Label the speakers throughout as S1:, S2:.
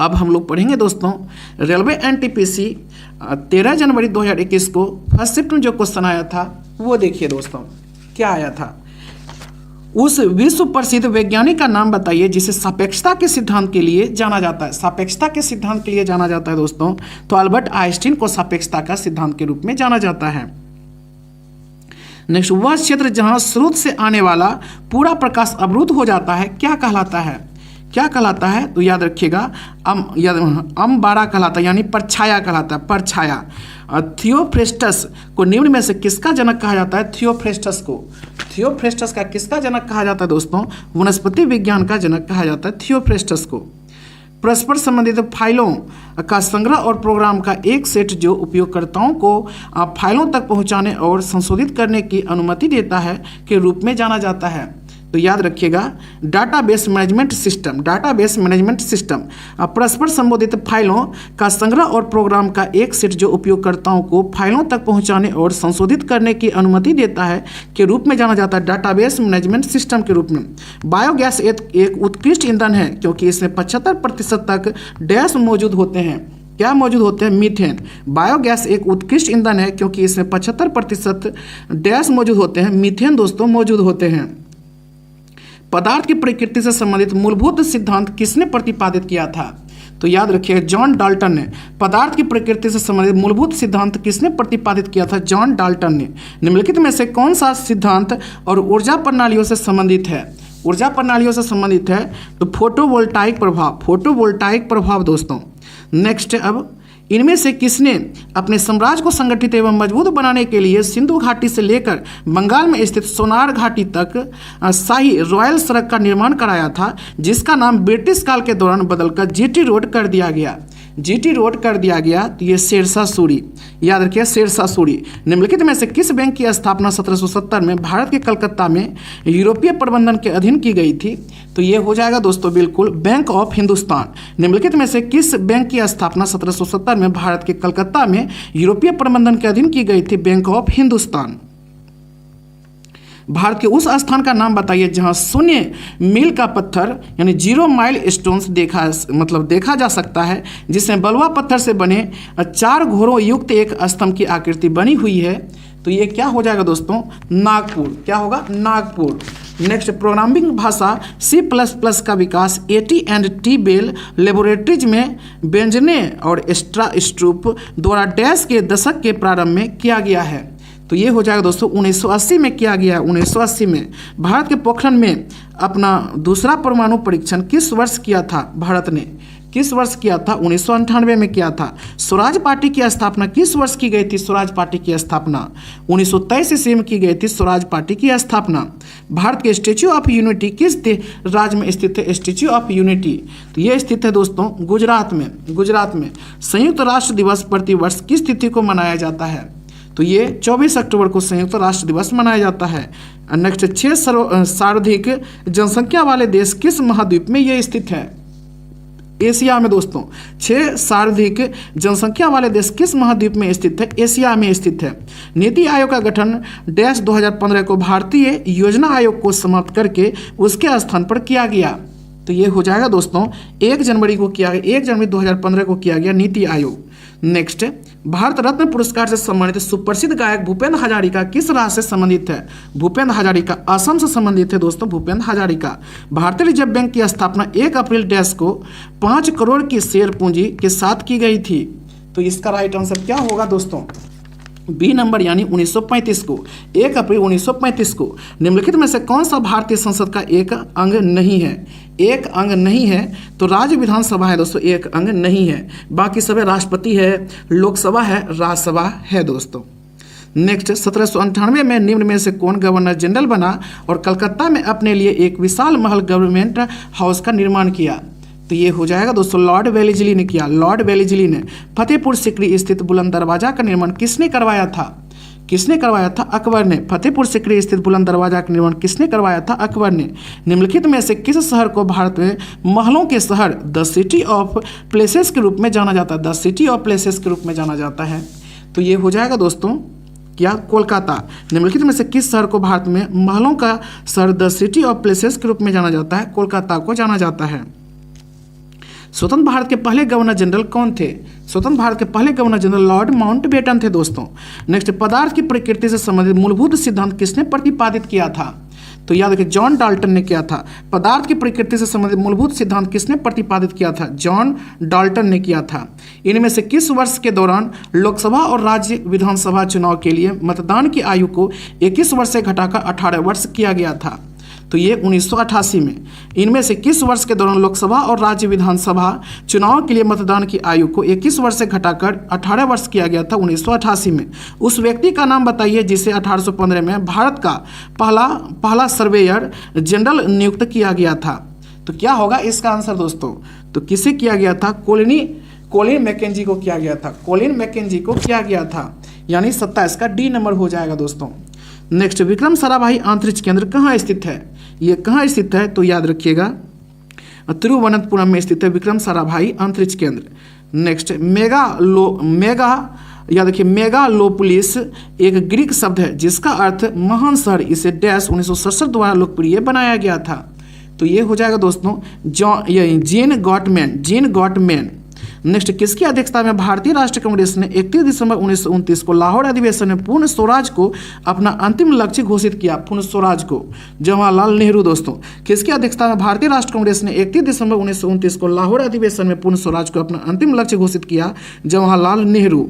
S1: अब हम लोग पढ़ेंगे दोस्तों रेलवे एनटीपीसी 13 जनवरी 2021 को फर्स्ट शिफ्ट में जो क्वेश्चन आया था वो देखिए दोस्तों क्या आया था। उस विश्व प्रसिद्ध वैज्ञानिक का नाम बताइए जिसे सापेक्षता के सिद्धांत के लिए जाना जाता है। सापेक्षता के सिद्धांत के लिए जाना जाता है दोस्तों, तो अल्बर्ट आइंस्टीन को सापेक्षता का सिद्धांत के रूप में जाना जाता है। नेक्स्ट, वह क्षेत्र जहां स्रोत से आने वाला पूरा प्रकाश अवरुद्ध हो जाता है क्या कहलाता है? क्या कहलाता है? तो याद रखिएगा अम्बारा कहलाता है, यानी परछाया कहलाता है, परछाया। थियोफ्रेस्टस को निम्न में से किसका जनक कहा जाता है? थियोफ्रेस्टस को, थियोफ्रेस्टस का किसका जनक कहा जाता है दोस्तों? वनस्पति विज्ञान का जनक कहा जाता है थियोफ्रेस्टस को। परस्पर संबंधित फाइलों का संग्रह और प्रोग्राम का एक सेट जो उपयोगकर्ताओं को फाइलों तक पहुंचाने और संशोधित करने की अनुमति देता है के रूप में जाना जाता है। तो याद रखिएगा database management system, database management system परस्पर संबंधित फाइलों का संग्रह और प्रोग्राम का एक सेट जो उपयोगकर्ताओं को फाइलों तक पहुंचाने और संशोधित करने की अनुमति देता है के रूप में जाना जाता है डाटाबेस मैनेजमेंट सिस्टम के रूप में। बायोगैस एक उत्कृष्ट ईंधन है क्योंकि इसमें 75% तक डैश मौजूद होते हैं। क्या मौजूद होते हैं? मीथेन। बायोगैस एक उत्कृष्ट ईंधन है क्योंकि इसमें 75% डैश मौजूद होते हैं, मीथेन दोस्तों मौजूद होते हैं। पदार्थ की प्रकृति से संबंधित मूलभूत सिद्धांत किसने प्रतिपादित किया था? तो याद रखिएगा जॉन डाल्टन ने। पदार्थ की प्रकृति से संबंधित मूलभूत सिद्धांत किसने प्रतिपादित किया था? जॉन डाल्टन ने। निम्नलिखित में से कौन सा सिद्धांत और ऊर्जा प्रणालियों से संबंधित है? ऊर्जा प्रणालियों से संबंधित है तो फोटोवोल्टाइक प्रभाव, फोटोवोल्टाइक प्रभाव दोस्तों। नेक्स्ट, अब इनमें से किसने अपने साम्राज्य को संगठित एवं मजबूत बनाने के लिए सिंधु घाटी से लेकर बंगाल में स्थित सोनार घाटी तक शाही रॉयल सड़क का निर्माण कराया था, जिसका नाम ब्रिटिश काल के दौरान बदलकर जीटी रोड कर दिया गया? जीटी रोड कर दिया गया तो ये शेरशाह सूरी। याद रखिए शेरशाह सूरी। निम्नलिखित में से किस बैंक की स्थापना 1770 में भारत के कलकत्ता में यूरोपीय प्रबंधन के अधीन की गई थी? तो ये हो जाएगा दोस्तों बिल्कुल बैंक ऑफ हिंदुस्तान। निम्नलिखित में से किस बैंक की स्थापना 1770 में भारत के कलकत्ता में यूरोपीय प्रबंधन के अधीन की गई थी? Bank of Hindustan. भारत के उस स्थान का नाम बताइए जहां शून्य मील का पत्थर यानी 0 माइल स्टोन्स देखा जा सकता है, जिसमें बलुआ पत्थर से बने 4 घोड़ों युक्त एक स्तंभ की आकृति बनी हुई है। तो ये क्या हो जाएगा दोस्तों? नागपुर। क्या होगा? नागपुर। नेक्स्ट, प्रोग्रामिंग भाषा C++ का विकास AT&T बेल लेबोरेटरीज में बेंजने और स्ट्रूप द्वारा डैश के दशक के प्रारंभ में किया गया है। तो ये हो जाएगा दोस्तों 1980 में किया गया है। 1980 में भारत के पोखरण में अपना दूसरा परमाणु परीक्षण किस वर्ष किया था? भारत ने किस वर्ष किया था? 1998 में किया था। स्वराज पार्टी की स्थापना किस वर्ष की गई थी? स्वराज पार्टी की स्थापना 1923 ईस्वी में की गई थी। स्वराज पार्टी की स्थापना। भारत के स्टैच्यू ऑफ यूनिटी किस राज्य में स्थित है? स्टैच्यू ऑफ यूनिटी तो ये स्थित है दोस्तों गुजरात में। गुजरात में। संयुक्त राष्ट्र दिवस प्रतिवर्ष किस तिथि को मनाया जाता है? तो ये 24 अक्टूबर को संयुक्त राष्ट्र दिवस मनाया जाता है। नेक्स्ट, 6 सर्वाधिक जनसंख्या वाले देश किस महाद्वीप में ये स्थित है? एशिया में दोस्तों। 6 सर्वाधिक जनसंख्या वाले देश किस महाद्वीप में स्थित है? एशिया में स्थित है। नीति आयोग का गठन डैश 2015 को भारतीय योजना आयोग को समाप्त करके उसके स्थान पर किया गया। तो ये हो जाएगा दोस्तों 1 जनवरी 2015 को किया गया नीति आयोग। नेक्स्ट, भारत रत्न पुरस्कार से सम्मानित सुप्रसिद्ध गायक भूपेंद्र हजारिका किस राज्य से संबंधित है? भूपेंद्र हजारिका असम से संबंधित है दोस्तों। भूपेंद्र हजारिका। भारतीय रिजर्व बैंक की स्थापना 1 अप्रैल डैश को 5 करोड़ की शेयर पूंजी के साथ की गई थी। तो इसका राइट आंसर क्या होगा दोस्तों? बी नंबर यानी 1935 को, 1 अप्रैल 1935 को। निम्नलिखित में से कौन सा भारतीय संसद का एक अंग नहीं है? एक अंग नहीं है तो राज्य विधानसभा है दोस्तों, एक अंग नहीं है। बाकी सब राष्ट्रपति है, लोकसभा है, राज्यसभा है दोस्तों। नेक्स्ट, 1798 में निम्न में से कौन गवर्नर जनरल बना और कलकत्ता में अपने लिए एक विशाल महल गवर्नमेंट हाउस का निर्माण किया? तो ये हो जाएगा दोस्तों लॉर्ड वेलेस्ली ने किया। लॉर्ड वेलेस्ली ने। फतेहपुर सीकरी स्थित बुलंद दरवाजा का निर्माण किसने करवाया था? किसने करवाया था? अकबर ने। फतेहपुर सीकरी स्थित बुलंद दरवाजा का निर्माण किसने करवाया था? अकबर ने। निम्नलिखित में से किस शहर को भारत में महलों के शहर द सिटी ऑफ प्लेसेस के रूप में जाना जाता है? द सिटी ऑफ प्लेसेस के रूप में जाना जाता है। तो ये हो जाएगा दोस्तों क्या? कोलकाता। निम्नलिखित में से किस शहर को भारत में महलों का शहर द सिटी ऑफ प्लेसेस के रूप में जाना जाता है? कोलकाता को जाना जाता है। स्वतंत्र भारत के पहले गवर्नर जनरल कौन थे? स्वतंत्र भारत के पहले गवर्नर जनरल लॉर्ड माउंटबेटन थे दोस्तों। नेक्स्ट, पदार्थ की प्रकृति से संबंधित मूलभूत सिद्धांत किसने प्रतिपादित किया था? तो याद रखिए जॉन डाल्टन ने किया था। पदार्थ की प्रकृति से संबंधित मूलभूत सिद्धांत किसने प्रतिपादित किया था? जॉन डाल्टन ने किया था। इनमें से किस वर्ष के दौरान लोकसभा और राज्य विधानसभा चुनाव के लिए मतदान की आयु को 21 वर्ष से घटाकर 18 वर्ष किया गया था? तो ये 1988 में। इनमें से किस वर्ष के दौरान लोकसभा और राज्य विधानसभा चुनाव के लिए मतदान की आयु को 21 वर्ष से घटाकर 18 वर्ष किया गया था? 1988 में। उस व्यक्ति का नाम बताइए जिसे 1815 में भारत का पहला सर्वेयर जनरल नियुक्त किया गया था। तो क्या होगा इसका आंसर दोस्तों? तो किसे किया गया था? कोलिन मैकेंजी को किया गया था। कोलिन मैकेंजी को किया गया था, यानी 27 का डी नंबर हो जाएगा दोस्तों। नेक्स्ट, विक्रम साराभाई अंतरिक्ष केंद्र कहाँ स्थित है? ये कहाँ स्थित है? तो याद रखिएगा तिरुवनंतपुरम में स्थित है विक्रम साराभाई अंतरिक्ष केंद्र। नेक्स्ट, याद रखिए मेगालोपोलिस एक ग्रीक शब्द है जिसका अर्थ महान शहर। इसे डैश 1967 द्वारा लोकप्रिय बनाया गया था। तो ये हो जाएगा दोस्तों जीन गॉटमैन। नेक्स्ट, किसकी अध्यक्षता में भारतीय राष्ट्रीय कांग्रेस ने 31 दिसंबर 1929 को लाहौर अधिवेशन में पूर्ण स्वराज को अपना अंतिम लक्ष्य घोषित किया? पूर्ण स्वराज को जवाहरलाल नेहरू दोस्तों। किसकी अध्यक्षता में भारतीय राष्ट्रीय कांग्रेस ने 31 दिसंबर 1929 को लाहौर अधिवेशन में पूर्ण स्वराज को अपना अंतिम लक्ष्य घोषित किया? जवाहरलाल नेहरू।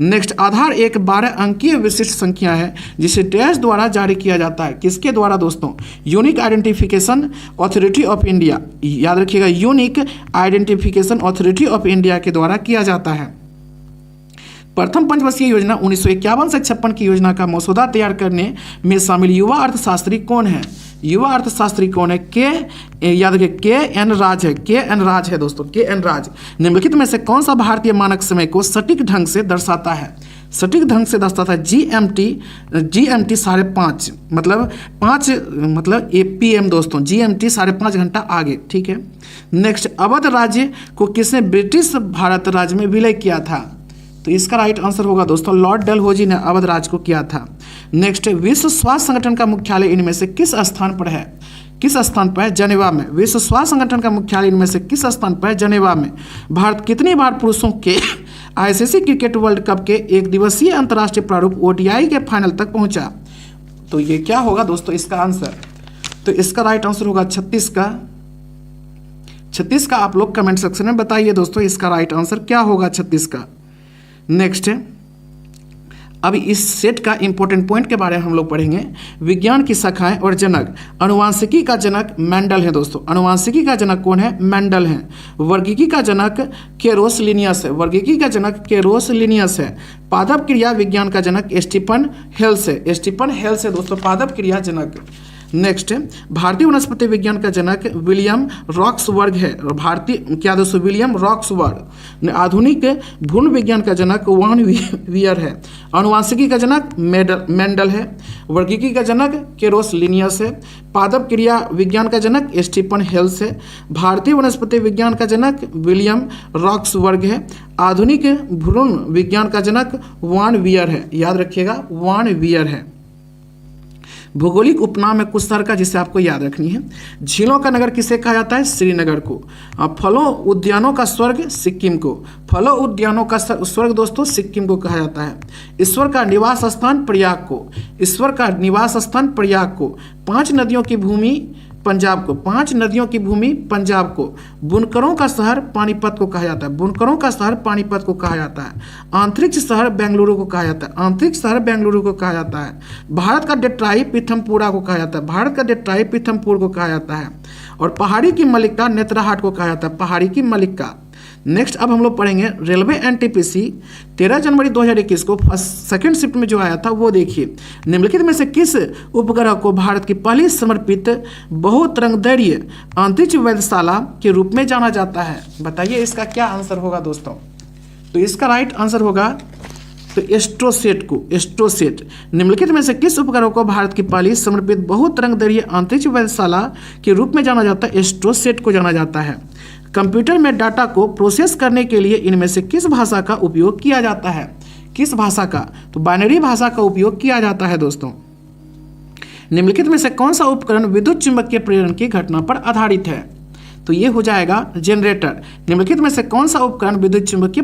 S1: नेक्स्ट, आधार एक 12 अंकीय विशिष्ट संख्या है जिसे डैश द्वारा जारी किया जाता है? किसके द्वारा दोस्तों? Unique identification authority of India. याद रखिएगा unique identification authority of India के द्वारा किया जाता है। प्रथम पंचवर्षीय योजना 1951 से 56 की योजना का मसौदा तैयार करने में शामिल युवा अर्थशास्त्री कौन है? युवा अर्थशास्त्री कौन है? याद रखिए के.एन. राज है दोस्तों, के.एन. राज। निम्नलिखित में से कौन सा भारतीय मानक समय को सटीक ढंग से दर्शाता है? सटीक ढंग से दर्शाता है GMT 5:30 मतलब 5 मतलब PM दोस्तों। GMT 5:30 घंटा आगे, ठीक है। नेक्स्ट, अवध राज्य को किसने ब्रिटिश भारत राज्य में विलय किया था? तो इसका राइट आंसर होगा दोस्तों लॉर्ड डलहौजी ने अवध राज्य को किया था। नेक्स्ट, विश्व स्वास्थ्य संगठन का मुख्यालय इनमें से किस स्थान पर है? किस स्थान पर है? जनेवा में। विश्व स्वास्थ्य संगठन का मुख्यालय इनमें से किस स्थान पर है? जनेवा में। भारत कितनी बार पुरुषों के ICC क्रिकेट वर्ल्ड कप के एक दिवसीय अंतर्राष्ट्रीय प्रारूप ODI के फाइनल तक पहुंचा? तो ये क्या होगा दोस्तों इसका आंसर? तो इसका राइट आंसर होगा 36 का। 36 का आप लोग कमेंट सेक्शन में बताइए दोस्तों इसका राइट आंसर क्या होगा 36 का। नेक्स्ट, अब इस सेट का इंपॉर्टेंट पॉइंट के बारे में हम लोग पढ़ेंगे। विज्ञान की शाखाएं और जनक। अनुवांशिकी का जनक मेंडल है दोस्तों। अनुवांशिकी का जनक कौन है? मेंडल है। वर्गीकी का जनक केरोस लिनियस है। वर्गीकी का जनक केरोस लिनियस है। पादप क्रिया विज्ञान का जनक स्टीफन हेल्स है। स्टीफन हेल्स है दोस्तों पादप क्रिया जनक। नेक्स्ट, भारतीय वनस्पति विज्ञान का जनक विलियम रॉक्सबर्ग है। भारतीय क्या दोस्तों? William Roxburgh. आधुनिक भ्रूण विज्ञान का जनक वान वियर है। अनुवांशिकी का जनक मेंडल है। वर्गीकी का जनक केरोस लिनियस है। पादप क्रिया विज्ञान का जनक स्टीफन हेल्स है। भारतीय वनस्पति विज्ञान का जनक विलियम रॉक्सबर्ग है। आधुनिक भ्रूण विज्ञान का जनक वान वियर है। याद रखिएगा वान वियर है। भौगोलिक उपनाम है कुछ शहर का जिसे आपको याद रखनी है। झीलों का नगर किसे कहा जाता है? श्रीनगर को। फलों उद्यानों का स्वर्ग सिक्किम को। फलों उद्यानों का स्वर्ग दोस्तों सिक्किम को कहा जाता है। ईश्वर का निवास स्थान प्रयाग को। ईश्वर का निवास स्थान प्रयाग को। 5 नदियों की भूमि पंजाब को। 5 नदियों की भूमि पंजाब को। बुनकरों का शहर पानीपत को कहा जाता है। बुनकरों का शहर पानीपत को कहा जाता है। अंतरिक्ष शहर बेंगलुरु को कहा जाता है। अंतरिक्ष शहर बेंगलुरु को कहा जाता है। भारत का डेट्राई पीथमपुरा को कहा जाता है। भारत का डेट्राई पीथमपुर को कहा जाता है। और पहाड़ी की मलिका नेत्राहाट को कहा जाता है। पहाड़ी की मलिका। नेक्स्ट, अब हम लोग पढ़ेंगे रेलवे NTPC 13 जनवरी 2021 को सेकेंड शिफ्ट में जो आया था वो देखिए। निम्नलिखित में से किस उपग्रह को भारत की पहली समर्पित बहुतरंगदैर्घ्य अंतरिक्ष वेधशाला के रूप में जाना जाता है? बताइए इसका क्या आंसर होगा दोस्तों? तो इसका राइट आंसर होगा तो एस्ट्रोसेट को। एस्ट्रोसेट। निम्नलिखित में से किस उपग्रह को भारत की पहली समर्पित बहुतरंगदैर्घ्य अंतरिक्ष वेधशाला के रूप में जाना जाता है? एस्ट्रोसेट को जाना जाता है। कंप्यूटर में डाटा को प्रोसेस करने के लिए इनमें से किस भाषा का उपयोग किया जाता है? किस भाषा का? तो बाइनरी भाषा का उपयोग किया जाता है दोस्तों। निम्नलिखित में से कौन सा उपकरण विद्युत चुंबकीय प्रेरण की घटना पर आधारित है? तो ये हो जाएगा जनरेटर। निम्नलिखित में से कौन सा उपकरण विद्युत चुम्बकीय